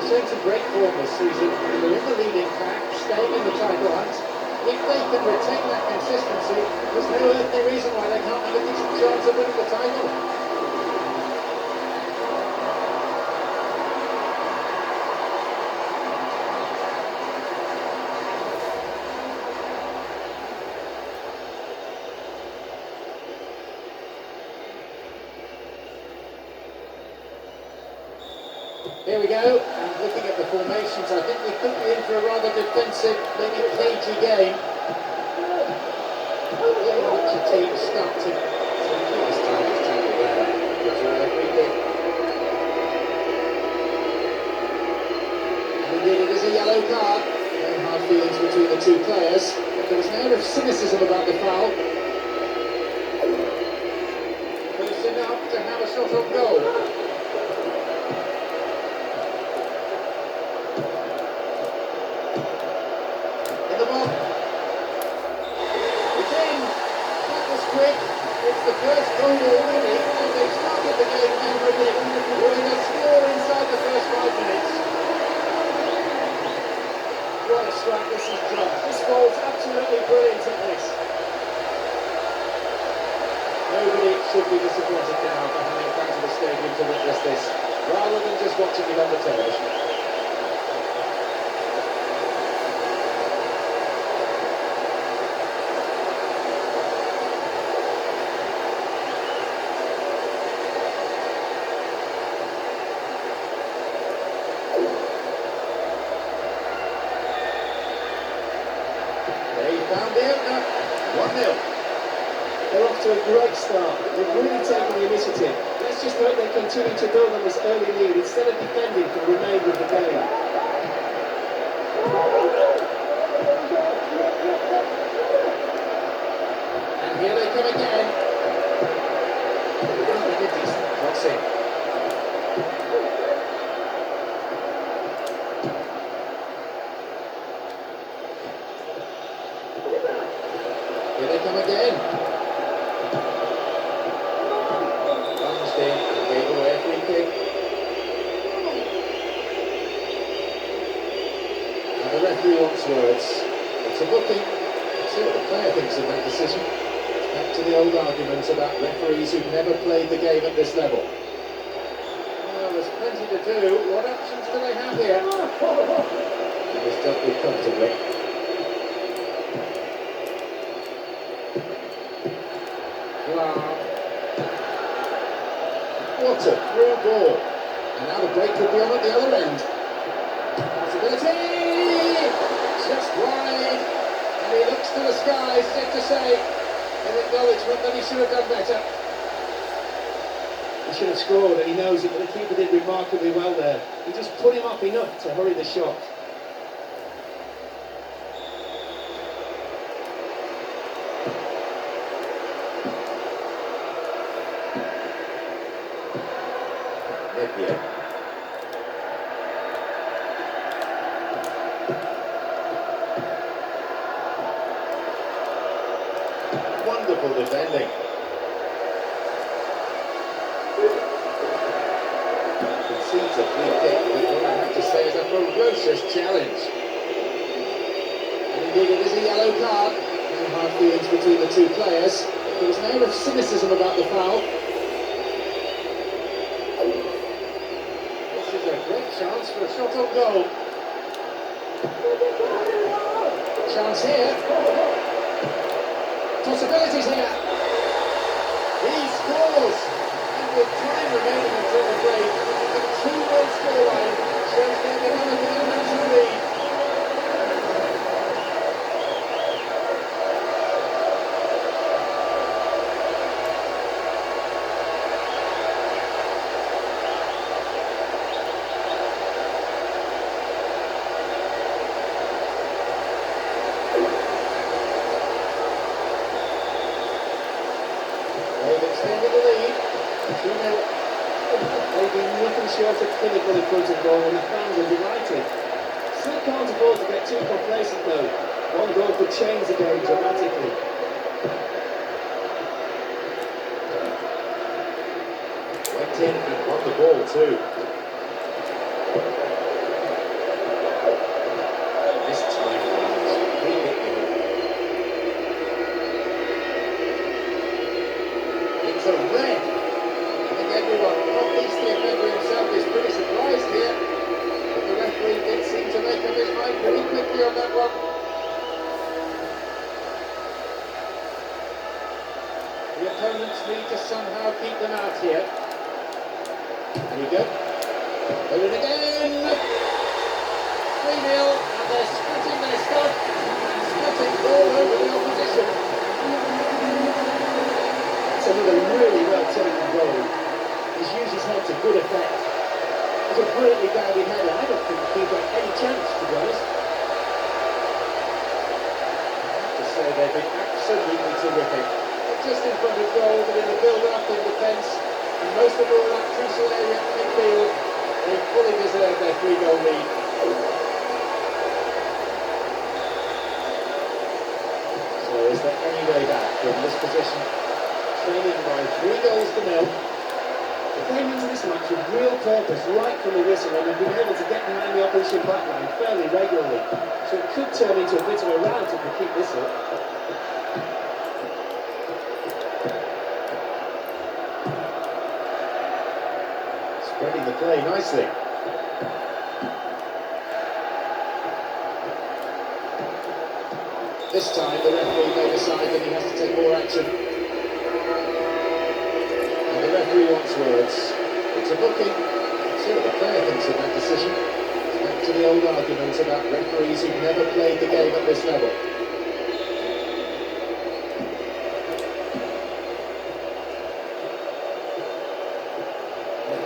Into great form this season. They're in the leading pack, staying in the title hunt. If they can retain that consistency, there's no earthly reason why they can't have a decent chance of winning the title. Here we go, and looking at the formations, I think we could be in for a rather defensive, maybe cagey game. Which the team started. This time it's tackle there. And indeed it is a yellow card. No hard feelings between the two players. But there was an air of cynicism about the foul. Close enough to have a shot on goal. It's the first goal already, and they started the game memorably, with a score inside the first 5 minutes. What a strike this has dropped. This goal's absolutely brilliant at this. Nobody should be disappointed now for having come to the stadium to witness this, rather than just watching it on the television. Found the opener, 1-0. They're off to a great start. They've really taken the initiative. Let's just hope they continue to build on this early lead instead of defending for the remainder of the game. come again. And a decent crossing. Here they come again. Lunged in and gave away a free kick. And the referee wants words. It's a booking. Let's see what the player thinks of that decision. It's back to the old arguments about referees who've never played the game at this level. Well, there's plenty to do. What options do they have here? It was dealt with comfortably. Wow. What a through ball. And now the break could be on at the other end. Possibility! Just wide. And he looks to the skies as if to say, in acknowledgement that he should have done better. He should have scored, and he knows it, but the keeper did remarkably well there. He just put him off enough to hurry the shot. Nephew. Wonderful defending. Concedes a free kick with what I have to say is a ferocious challenge. And indeed it is a yellow card. No hard feelings between the two players. There was an air of cynicism about the foul. This is a great chance for a shot on goal. Chance here. Possibilities here. He scores! And with time remaining until the break, the 2-1 scoreline shows they're developing a massive lead. They've extended the lead. 2-0. They've been nothing short of clinical in front of goal, and the fans are delighted. Still can't afford to get too complacent though. One goal could change the game dramatically. Went in and won the ball too. This time around, really given. It's a red. I think everyone, not least the offender himself, is pretty surprised here. But the referee did seem to make up his mind pretty quickly on that one. The opponents need to somehow keep them out here. There you go. Going again. 3-0, and they're splitting their stuff and splitting all over the opposition. It's another really well-taken goal. He's used his head to good effect. It was a brilliantly guided header. I don't think the keeper had any chance, to be honest. I have to say they've been absolutely terrific. Not just in front of goal, but in the build-up, in defence, and most of all that crucial area at midfield. They fully deserve their 3-goal lead. So is there any way back from this position? Trailing by 3-0. They came into this match with real purpose right from the whistle, and they've been able to get behind the opposition backline fairly regularly. So it could turn into a bit of a rout if they keep this up. Spreading the play nicely. This time the referee may decide that he has to take more action. And the referee wants words. It's a booking. Let's see what the player thinks of that decision. It's back to the old arguments about referees who've never played the game at this level.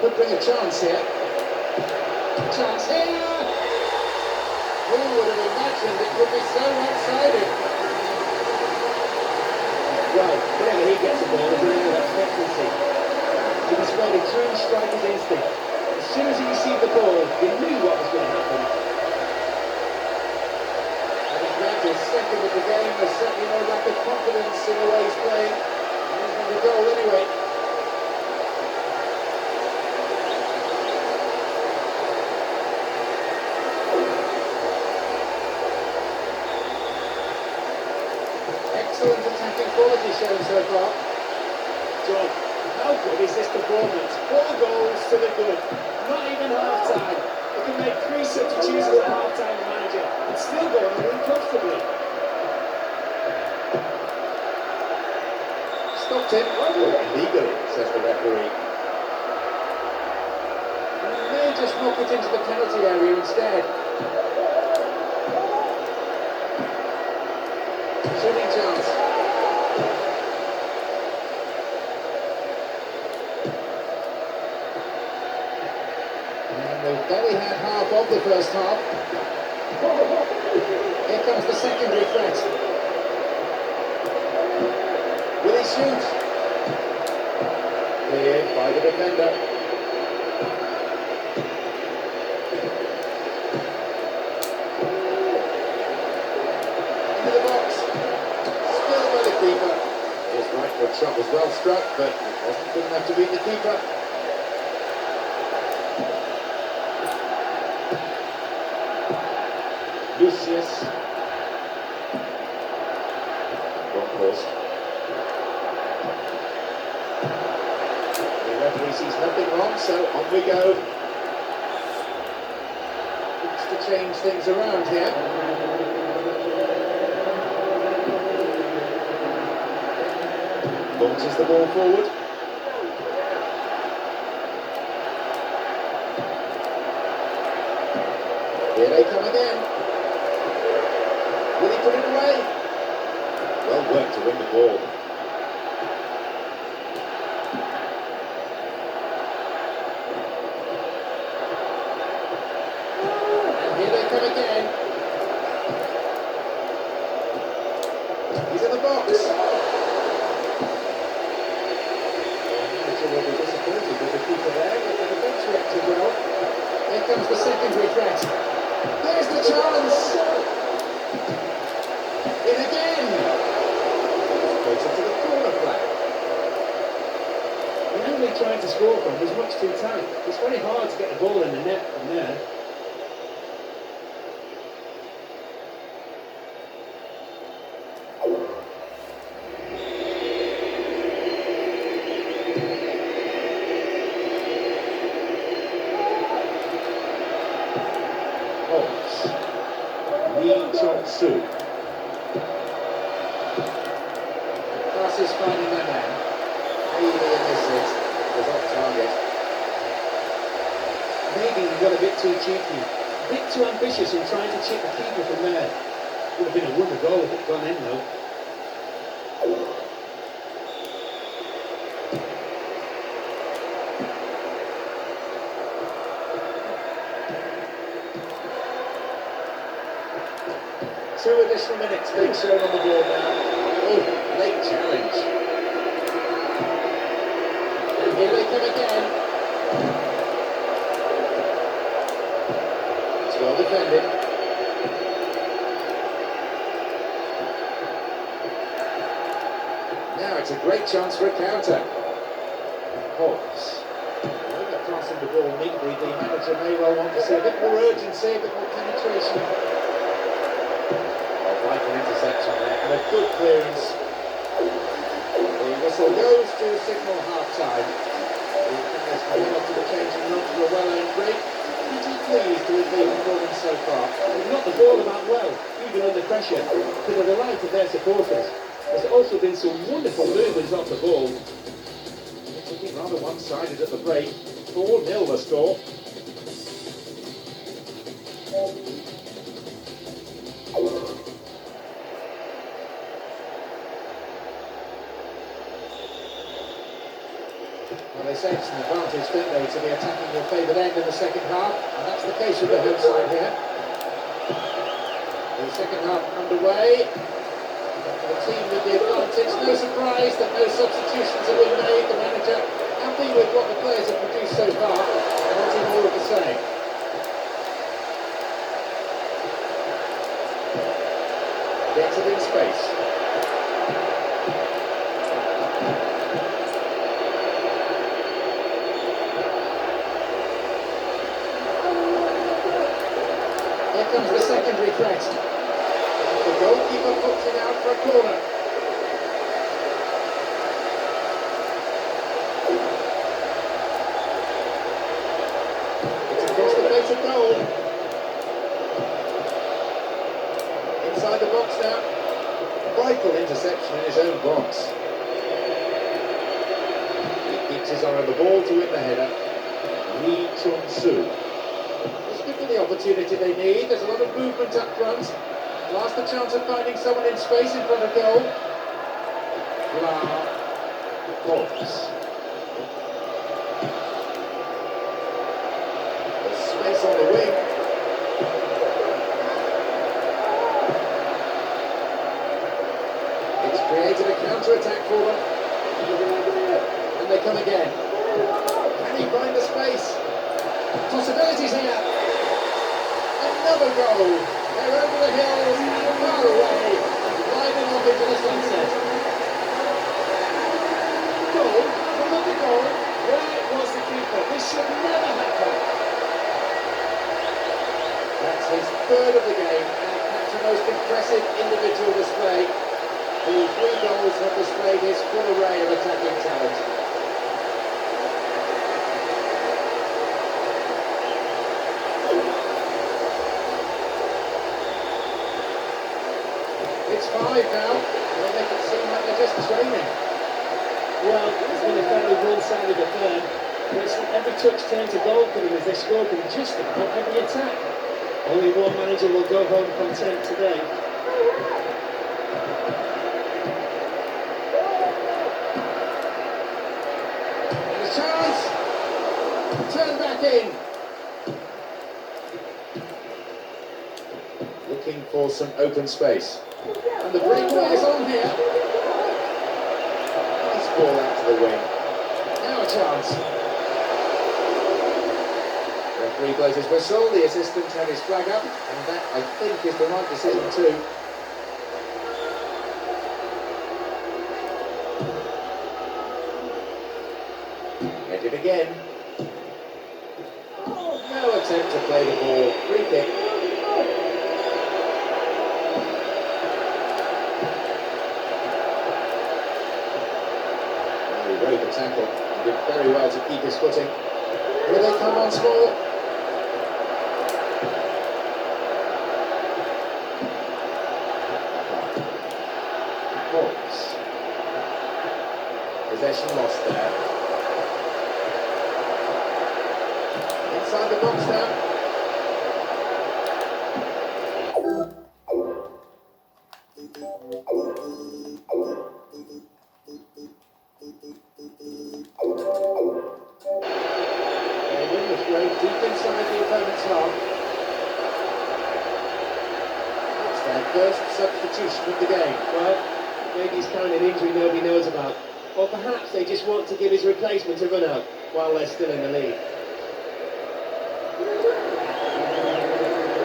Could bring a chance here. Chance here! Who would have imagined it could be so one-sided? Well, whatever he gets the ball, there's a real expectancy. He displayed a true striker's instinct. As soon as he received the ball, he knew what was going to happen. And he's grabbed his second of the game. There's certainly no lack of confidence in the way he's playing. He's got a goal anyway. Excellent attacking quality shown so far. John, how good is this performance? 4 goals to the good. Not even half-time. He can make 3 substitutions as a half-time manager and still go on really comfortably. Stopped him. Illegally, says the referee. And he may just knock it into the penalty area instead. Shooting chance. And they've barely had half of the first half. Here comes the secondary threat. Will he shoot? Cleared by the defender. Into the box. Still by the keeper. His right foot shot was well struck, but it wasn't good enough to beat the keeper. Lucius. Wrong post. The referee sees nothing wrong, so on we go. Looks to change things around here. Launches the ball forward. Here they come again. Will he put it away? Well worked to win the ball. And here they come again. He's in the box. Will be disappointed with the keeper there, but the defence reacted well. Here comes the secondary threat. There's the chance! In again! Closer to the corner flag. The angle he tried to score from was much too tight. It's very hard to get the ball in the net from there. Pass is finding their man. Maybe in this was off target. Maybe he got a bit too cheeky, a bit too ambitious in trying to chip the keeper from there. Would have been a wonder goal if it had gone in though. Two additional minutes being shown on the board now. Oh, late challenge. And here they come again. It's well defended. Now it's a great chance for a counter. Hawks. They're crossing the ball neatly. The manager may well want to see a bit more urgency, a bit more penetration. Like an interception there, and a good clearance. The whistle goes to signal half-time. The players coming up to the changing room for a well-earned break. Pretty pleased with the performance so far. They've knocked the ball about well, even under pressure, to the delight of their supporters. There's also been some wonderful movements off the ball. It's looking rather one-sided at the break. 4-0 the score. Well, they say it's an advantage, don't they, to be attacking your favoured end in the second half, and that's the case with the home side here. The second half underway. The team with the advantage, no surprise that no substitutions have been made. The manager happy with what the players have produced so far, and wanting more of the same. Gets it in space. Here comes the secondary threat. The goalkeeper puts it out for a corner. It's across the face of goal. Inside the box now. Vital interception in his own box. He keeps his eye on the ball to win the header. Lee Chung-soo. Just give them the opportunity they need. There's a lot of movement up front. Last the chance of finding someone in space in front of goal. Hawks. There's space on the wing. It's created a counter-attack for them. And they come again. Can he find the space? Possibilities here. Another goal. They're over the hills, far away, gliding off into the sunset. Goal, another goal. Where was the keeper? This should never happen. That's his third of the game, and perhaps the most impressive individual display. The 3 goals have displayed his full array of attacking talent. It's 5 now. They make it seem like they're just training. Well, it's been a fairly one-sided affair. But it's every touch turned to goal for them as they score from just about every attack. Only one manager will go home content today. And a chance! Turn back in. Looking for some open space. And the breakaway is on here. Nice ball out to the wing. Now a chance. Referee blows his whistle. The assistant had his flag up, and that, I think, is the right decision too. Headed again. No attempt to play the ball. Free kick. Rode the tackle, did very well to keep his footing. Here they come once more. Hawks. Possession lost there. Inside the box now. Deep inside the opponent's half. It's their first substitution of the game. Well, maybe he's carrying an injury nobody knows about. Or perhaps they just want to give his replacement a run out while they're still in the lead.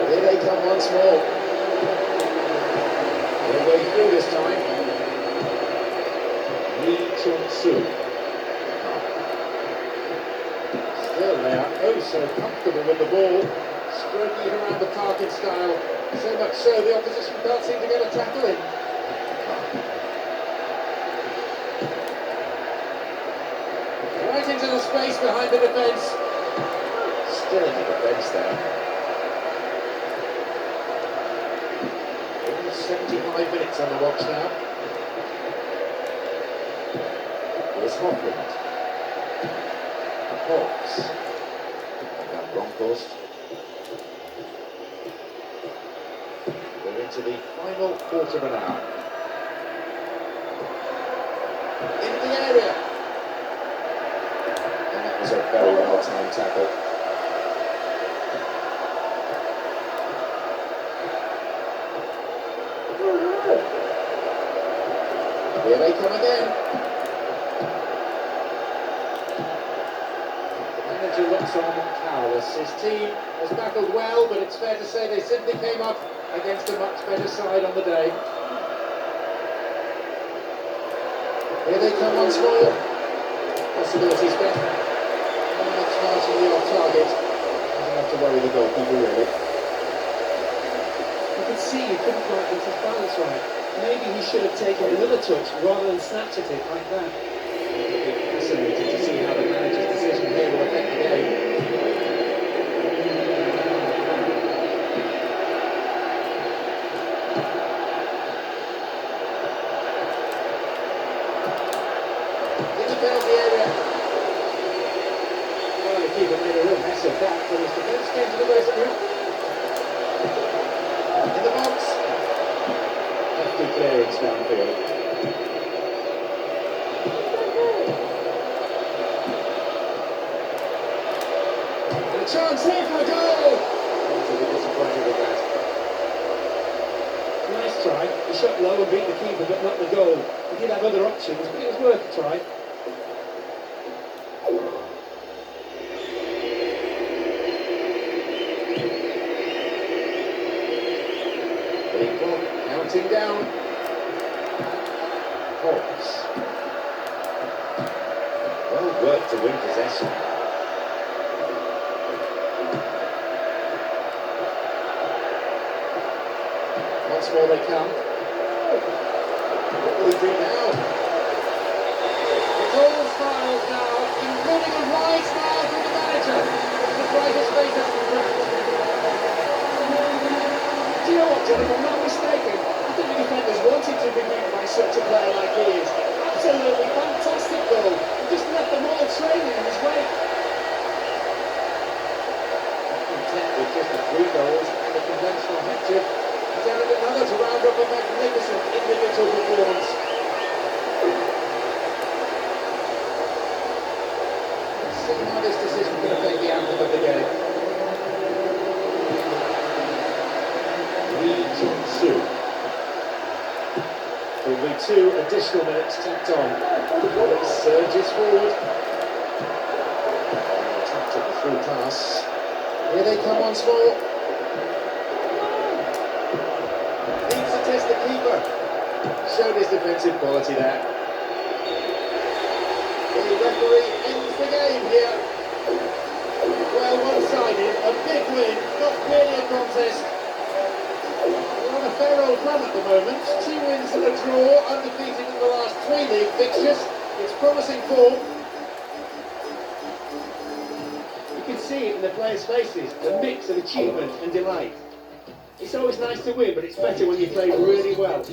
Here they come once more. They're way through this time. Lee Chung-soo. Still they are oh so comfortable with the ball, stroking it around the park in style, so much so the opposition can't seem to get a tackle in. Right into the space behind the defence. Still in the defence there. Almost 75 minutes on the watch now. Here's Hoffland. Hawks. That Broncos. We're into the final quarter of an hour. Into the area. And that was a very well-timed tackle. Here they come again. The manager looks on powerless. His team has battled well, but it's fair to say they simply came up against a much better side on the day. Here they come once more. Possibilities then. That's marginally off target. Doesn't have to worry the goalkeeper really. You could see he couldn't quite get his balance right. Maybe he should have taken another touch rather than snatch at it like that. It'll be fascinating to see how the manager's decision here will affect the game. In the penalty area. Well, the keeper made a real mess of that, but his defence came to the rescue. In the box. Hefty clearance downfield. And a chance here for a goal! I'm a bit disappointed with that. Nice try. He shot low and beat the keeper, but not the goal. He did have other options, but it was worth a try. Big clock counting down. Hobbs. Well worked to win possession. Once more they come. What will he do now? It's all smiles now, including a wide smile from the manager. It's the brightest face of the ground. Do you know what, John? If I'm not mistaken, I think the defenders wanted to be beaten by such a player like he is. Absolutely fantastic goal. He just left them all trailing in his wake. Content with just the 3 goals and a conventional hat-trick. He's added another to round up a magnificent individual performance. Let's see how this decision can affect the outcome of the game. Sue. There will be 2 additional minutes tacked on. He surges forward. Tapped at the through pass. Here they come once more. Needs to test the keeper. Showed his defensive quality there. The referee ends the game here. Well, one-sided, a big win, not really a contest. We're on a fair old run at the moment. 2 wins and a draw, undefeated in the last 3 league fixtures. It's promising form. You can see it in the players' faces, a mix of achievement and delight. It's always nice to win, but it's better when you play really well.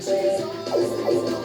Jesus.